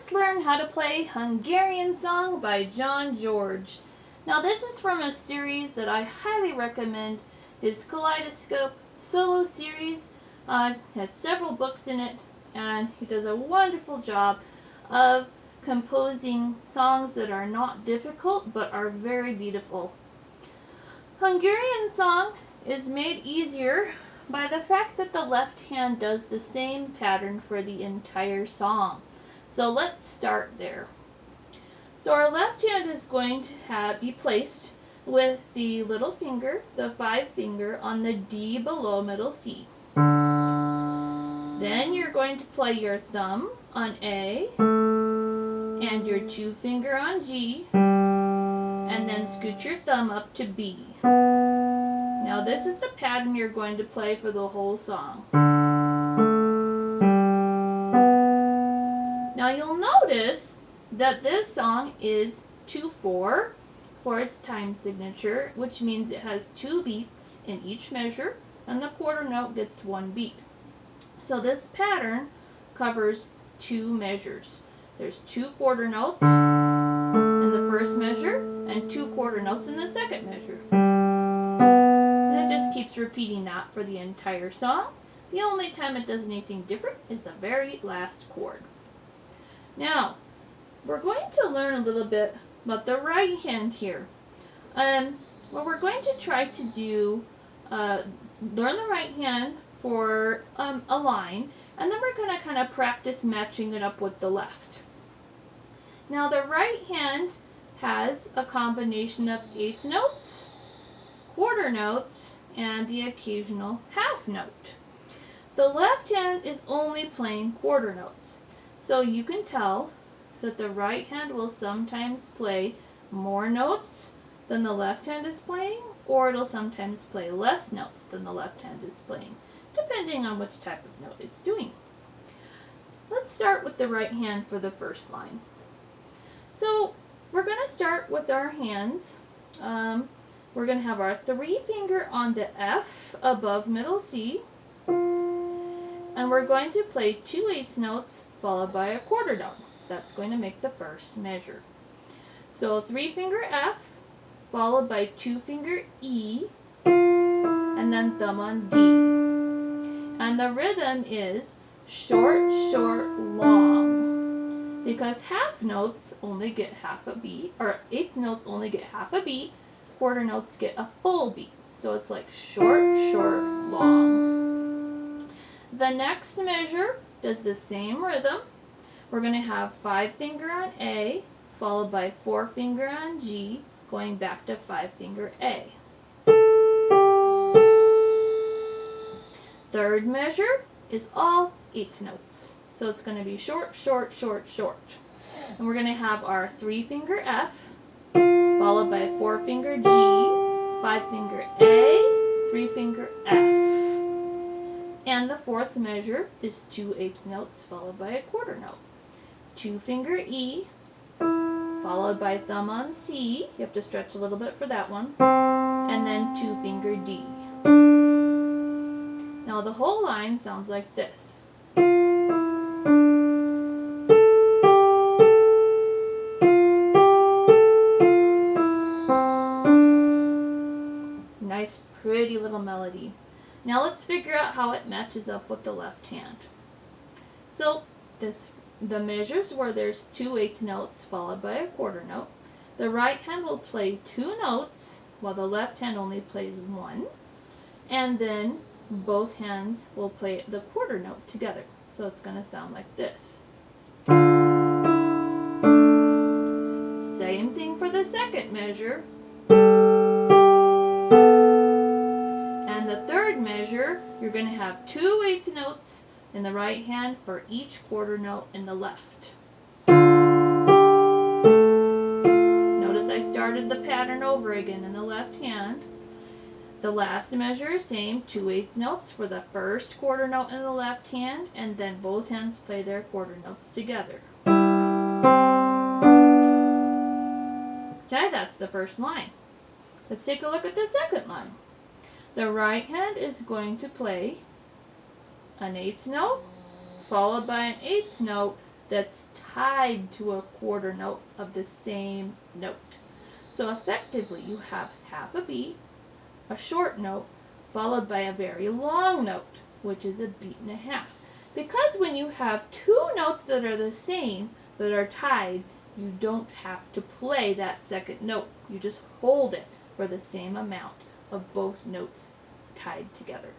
let's learn how to play Hungarian Song by Jon George. Now this is from a series that I highly recommend. His Kaleidoscope Solo series has several books in it, and he does a wonderful job of composing songs that are not difficult but are very beautiful. Hungarian Song is made easier by the fact that the left hand does the same pattern for the entire song. So let's start there. So our left hand is going to be placed with the little finger, the 5 finger, on the D below middle C. Then you're going to play your thumb on A and your 2 finger on G, and then scoot your thumb up to B. Now this is the pattern you're going to play for the whole song. Now you'll notice that this song is 2/4 for its time signature, which means it has 2 beats in each measure, and the quarter note gets 1 beat. So this pattern covers 2 measures. There's 2 quarter notes in the first measure and 2 quarter notes in the second measure. And it just keeps repeating that for the entire song. The only time it does anything different is the very last chord. Now, we're going to learn a little bit about the right hand here. What we're going to try to do, learn the right hand for a line, and then we're going to kind of practice matching it up with the left. Now the right hand has a combination of 8th notes, quarter notes, and the occasional half note. The left hand is only playing quarter notes, so you can tell that the right hand will sometimes play more notes than the left hand is playing, or it'll sometimes play less notes than the left hand is playing, depending on which type of note it's doing. Let's start with the right hand for the first line. So we're going to start with our hands. We're going to have our 3 finger on the F above middle C, and we're going to play 2 8th notes followed by a quarter note. That's going to make the first measure. So 3 finger F followed by 2 finger E, and then thumb on D. And the rhythm is short, short, long. Because half notes only get half a beat, or 8th notes only get half a beat, quarter notes get a full beat. So it's like short, short, long. The next measure does the same rhythm. We're going to have 5 finger on A, followed by 4 finger on G, going back to 5 finger A. Third measure is all 8th notes. So it's going to be short, short, short, short. And we're going to have our 3 finger F, followed by 4 finger G, 5 finger A, 3 finger F. And the fourth measure is 2 8th notes followed by a quarter note. 2 finger E, followed by thumb on C. You have to stretch a little bit for that one. And then 2 finger D. Now the whole line sounds like this. Nice, pretty little melody. Now let's figure out how it matches up with the left hand. So the measures where there's 2 8th notes followed by a quarter note. The right hand will play 2 notes while the left hand only plays 1. And then both hands will play the quarter note together. So it's going to sound like this. Same thing for the second measure. And the third measure, you're going to have 2 8th notes in the right hand for each quarter note in the left. Notice I started the pattern over again in the left hand. The last measure, same, 2 8th notes for the first quarter note in the left hand, and then both hands play their quarter notes together. Okay, that's the first line. Let's take a look at the second line. The right hand is going to play an 8th note, followed by an 8th note, that's tied to a quarter note of the same note. So effectively you have half a beat, a short note, followed by a very long note, which is a beat and a half. Because when you have two notes that are the same, that are tied, you don't have to play that second note. You just hold it for the same amount of both notes tied together.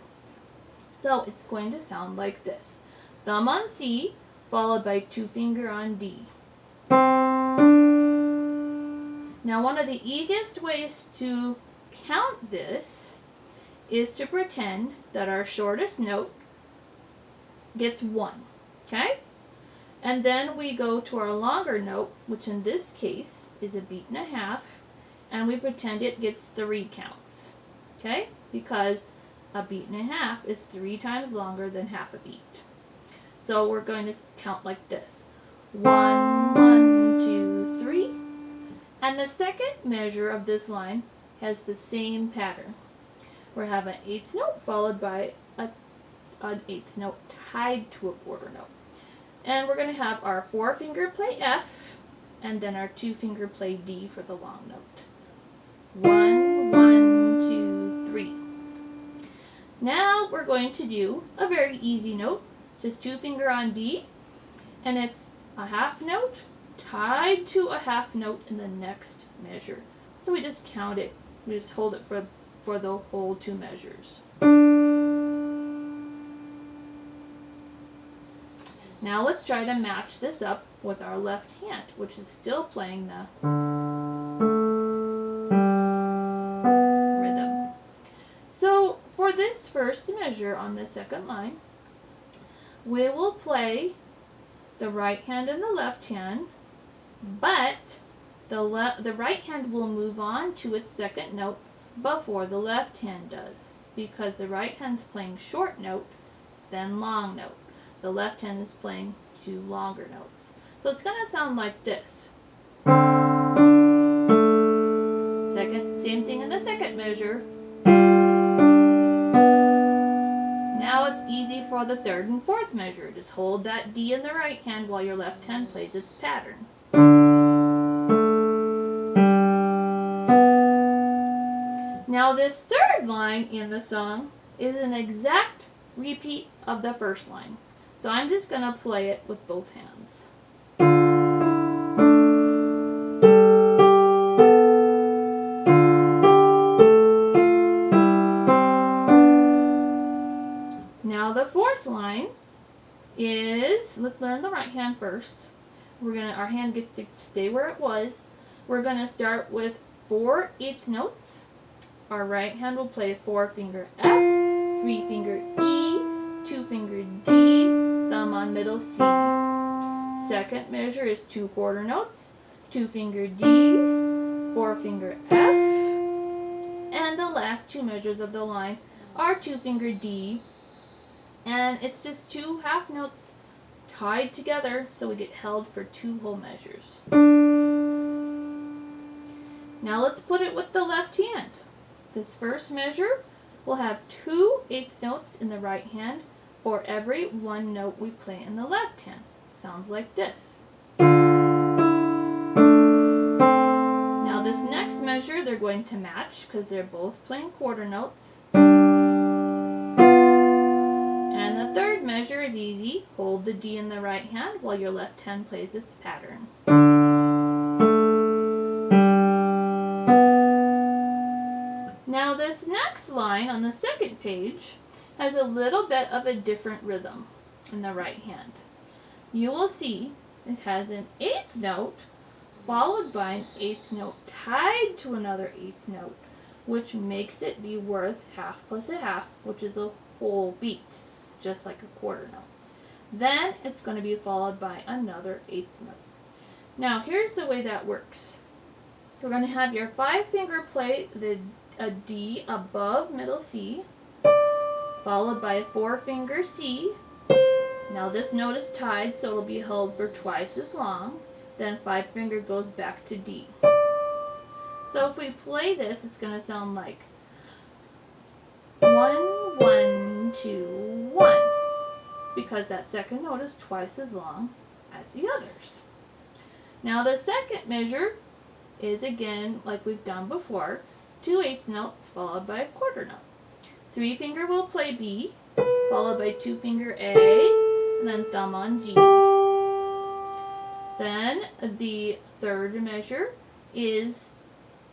So it's going to sound like this. Thumb on C, followed by 2 finger on D. Now one of the easiest ways to count this is to pretend that our shortest note gets 1, okay? And then we go to our longer note, which in this case is a beat and a half, and we pretend it gets 3 counts, okay? Because a beat and a half is 3 times longer than half a beat. So we're going to count like this. 1, 1, 2, 3. And the second measure of this line has the same pattern. We have an eighth note followed by an eighth note tied to a quarter note. And we're going to have our 4-finger play F, and then our 2-finger play D for the long note. 1, 1, 2, 3. Now we're going to do a very easy note, just 2-finger on D, and it's a half note tied to a half note in the next measure. So we just count it, we just hold it for the whole 2 measures. Now let's try to match this up with our left hand, which is still playing the rhythm. So for this first measure on the second line, we will play the right hand and the left hand, but the right hand will move on to its second note before the left hand does, because the right hand's playing short note, then long note. The left hand is playing 2 longer notes. So it's going to sound like this. Same thing in the second measure. Now it's easy for the third and fourth measure. Just hold that D in the right hand while your left hand plays its pattern. Now this third line in the song is an exact repeat of the first line. So I'm just going to play it with both hands. Now the fourth line is, let's learn the right hand first. Our hand gets to stay where it was. We're going to start with 4 eighth notes. Our right hand will play 4-finger F, 3-finger E, 2-finger D, thumb on middle C. Second measure is 2 quarter notes, 2-finger D, 4-finger F, and the last 2 measures of the line are 2-finger D, and it's just 2 half notes tied together, so we get held for 2 whole measures. Now let's put it with the left hand. This first measure will have 2 eighth notes in the right hand for every 1 note we play in the left hand. Sounds like this. Now this next measure they're going to match because they're both playing quarter notes. And the third measure is easy. Hold the D in the right hand while your left hand plays its pattern. Now this next line on the second page has a little bit of a different rhythm in the right hand. You will see it has an eighth note followed by an eighth note tied to another eighth note, which makes it be worth half plus a half, which is a whole beat, just like a quarter note. Then it's going to be followed by another eighth note. Now here's the way that works. We're going to have your 5-finger play a D above middle C, followed by a 4-finger C. Now this note is tied, so it'll be held for twice as long. Then 5-finger goes back to D. So if we play this, it's going to sound like 1, 1, 2, 1, because that second note is twice as long as the others. Now the second measure is again like we've done before, 2/8 notes followed by a quarter note. 3-finger will play B, followed by 2-finger A, and then thumb on G. Then the third measure is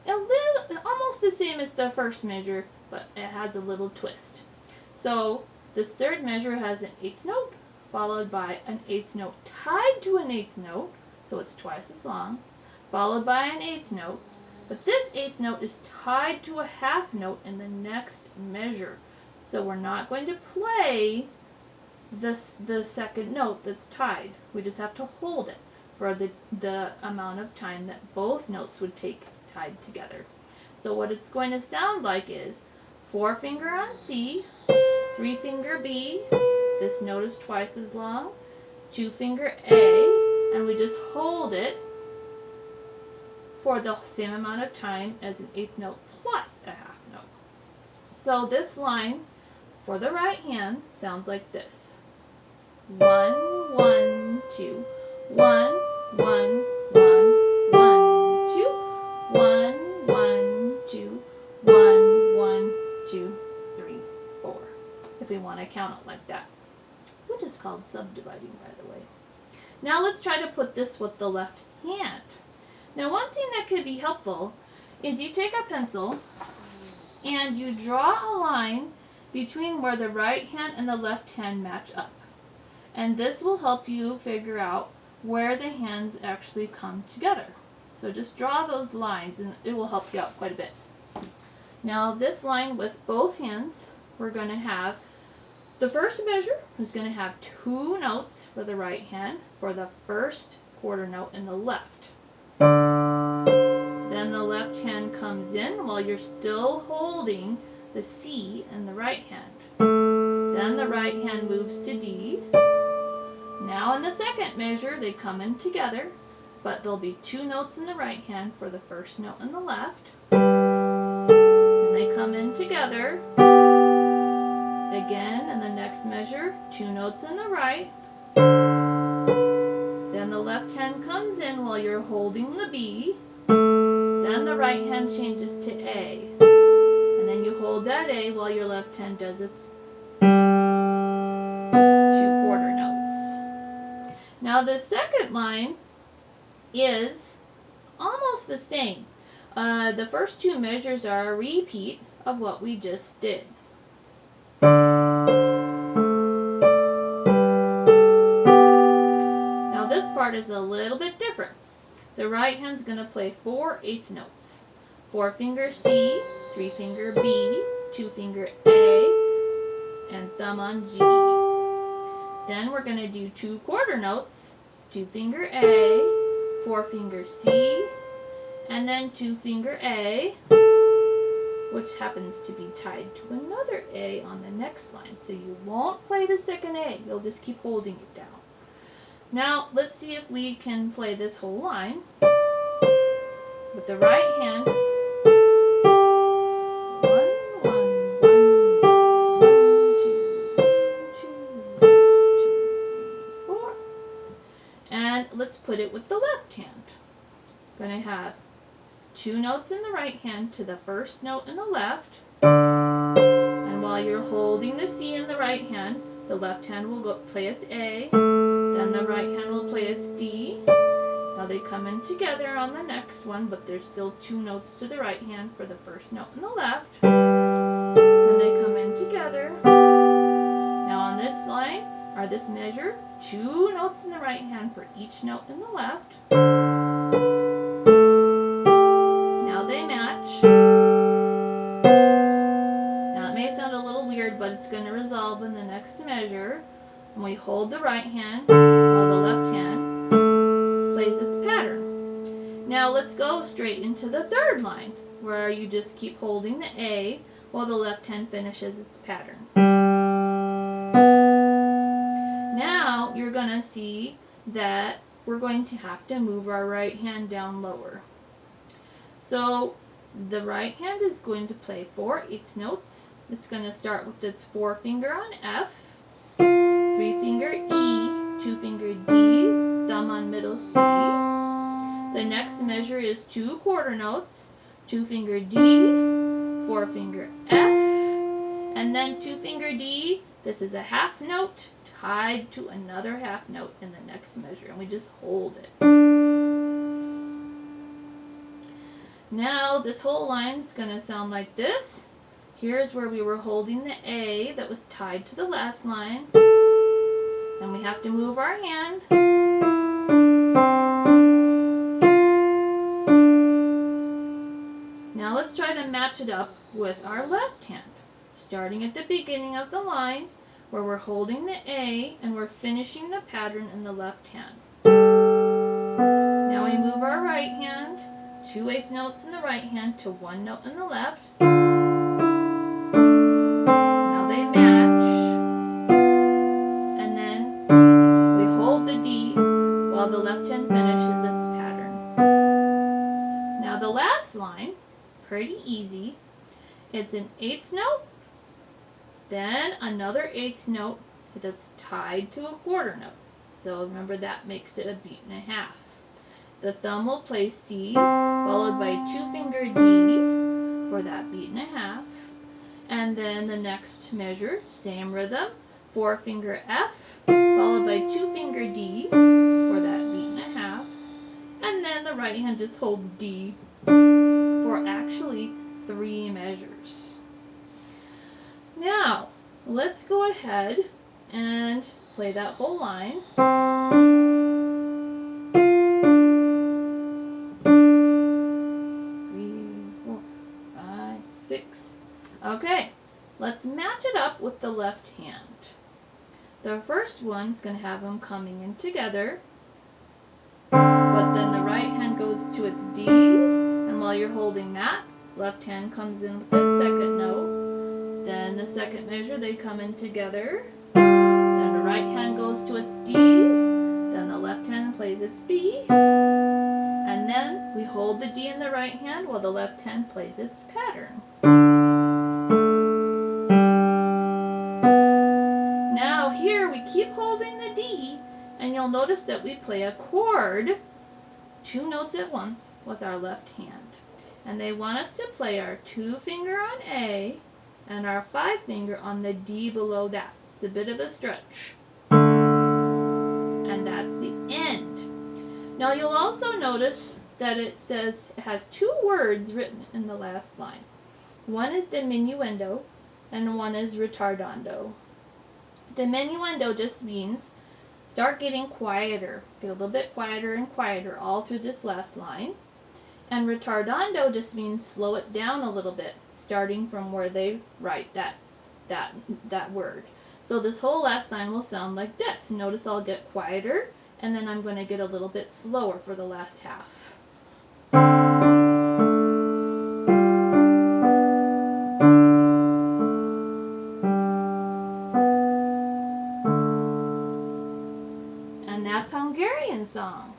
almost the same as the first measure, but it has a little twist. So this third measure has an 8th note, followed by an 8th note tied to an 8th note, so it's twice as long, followed by an 8th note, but this 8th note is tied to a half note in the next measure. So we're not going to play the second note that's tied. We just have to hold it for the amount of time that both notes would take tied together. So what it's going to sound like is 4-finger on C, 3-finger B, this note is twice as long, 2-finger A, and we just hold it for the same amount of time as an 8th note plus a half note. So this line for the right hand sounds like this. 1, 1, 2, 1, 1, 1, 1, 2, 1, 1, 2, 1, 1, 2, 3, 4. If we want to count it like that, which is called subdividing, by the way. Now let's try to put this with the left hand. Now one thing that could be helpful is you take a pencil and you draw a line between where the right hand and the left hand match up. And this will help you figure out where the hands actually come together. So just draw those lines and it will help you out quite a bit. Now this line with both hands, we're going to have the first measure is going to have 2 notes for the right hand for the first quarter note in the left. Then the left hand comes in while you're still holding the C in the right hand. Then the right hand moves to D. Now in the second measure they come in together, but there'll be 2 notes in the right hand for the first note in the left. Then they come in together. Again in the next measure, 2 notes in the right. Then the left hand comes in while you're holding the B. Then the right hand changes to A. And then you hold that A while your left hand does its 2 quarter notes. Now the second line is almost the same. The first 2 measures are a repeat of what we just did. Now this part is a little bit different. The right hand's going to play 4 8th notes. 4-finger C, 3-finger B, 2-finger A, and thumb on G. Then we're going to do 2 quarter notes, 2-finger A, 4-finger C, and then 2-finger A, which happens to be tied to another A on the next line. So you won't play the second A, you'll just keep holding it down. Now let's see if we can play this whole line with the right hand. 1, 1, 1, 2, 2, 2, 3, 4. And let's put it with the left hand. Going to have 2 notes in the right hand to the first note in the left. And while you're holding the C in the right hand, the left hand will play its A. Then the right hand will play its D. Now they come in together on the next one, but there's still 2 notes to the right hand for the first note in the left. Then they come in together. Now on this line, or this measure, 2 notes in the right hand for each note in the left. Now they match. Now it may sound a little weird, but it's going to resolve in the next measure. And we hold the right hand while the left hand plays its pattern. Now let's go straight into the third line, where you just keep holding the A while the left hand finishes its pattern. Now you're going to see that we're going to have to move our right hand down lower. So the right hand is going to play 4 8th notes. It's going to start with its 4-finger on F, 3-finger E, 2-finger D, thumb The next measure is 2 quarter notes, 2-finger D, 4-finger F, and then 2-finger D. This is a half note tied to another half note in the next measure, and we just hold it. Now this whole line is going to sound like this. Here's where we were holding the A that was tied to the last line, and we have to move our hand. Now let's try to match it up with our left hand, starting at the beginning of the line where we're holding the A and we're finishing the pattern in the left hand. Now we move our right hand, 2/8 notes in the right hand to 1 note in the left. Now they match, and then we hold the D while the left hand finishes its pattern. Now the last line, pretty easy. It's an 1/8 note, then another 1/8 note that's tied to a quarter note. So remember, that makes it a beat and a half. The thumb will play C, followed by 2-finger D for that beat and a half. And then the next measure, same rhythm, 4-finger F, followed by 2-finger D for that beat and a half. And then the right hand just holds D for actually 3 measures. Now, let's go ahead and play that whole line. 3, 4, 5, 6. Okay, let's match it up with the left hand. The first one's going to have them coming in together, but then the right hand goes to its D, and while you're holding that, left hand comes in with that second note. Then the second measure, they come in together. Then the right hand goes to its D. Then the left hand plays its B. And then we hold the D in the right hand while the left hand plays its pattern. Now here we keep holding the D, and you'll notice that we play a chord 2 notes at once with our left hand. And they want us to play our 2-finger on A and our 5-finger on the D below that. It's a bit of a stretch. And that's the end. Now you'll also notice that it says it has 2 words written in the last line. One is diminuendo and one is retardando. Diminuendo just means start getting quieter. Get a little bit quieter and quieter all through this last line. And retardando just means slow it down a little bit, starting from where they write that word. So this whole last line will sound like this. Notice I'll get quieter, and then I'm going to get a little bit slower for the last half. And that's Hungarian Song.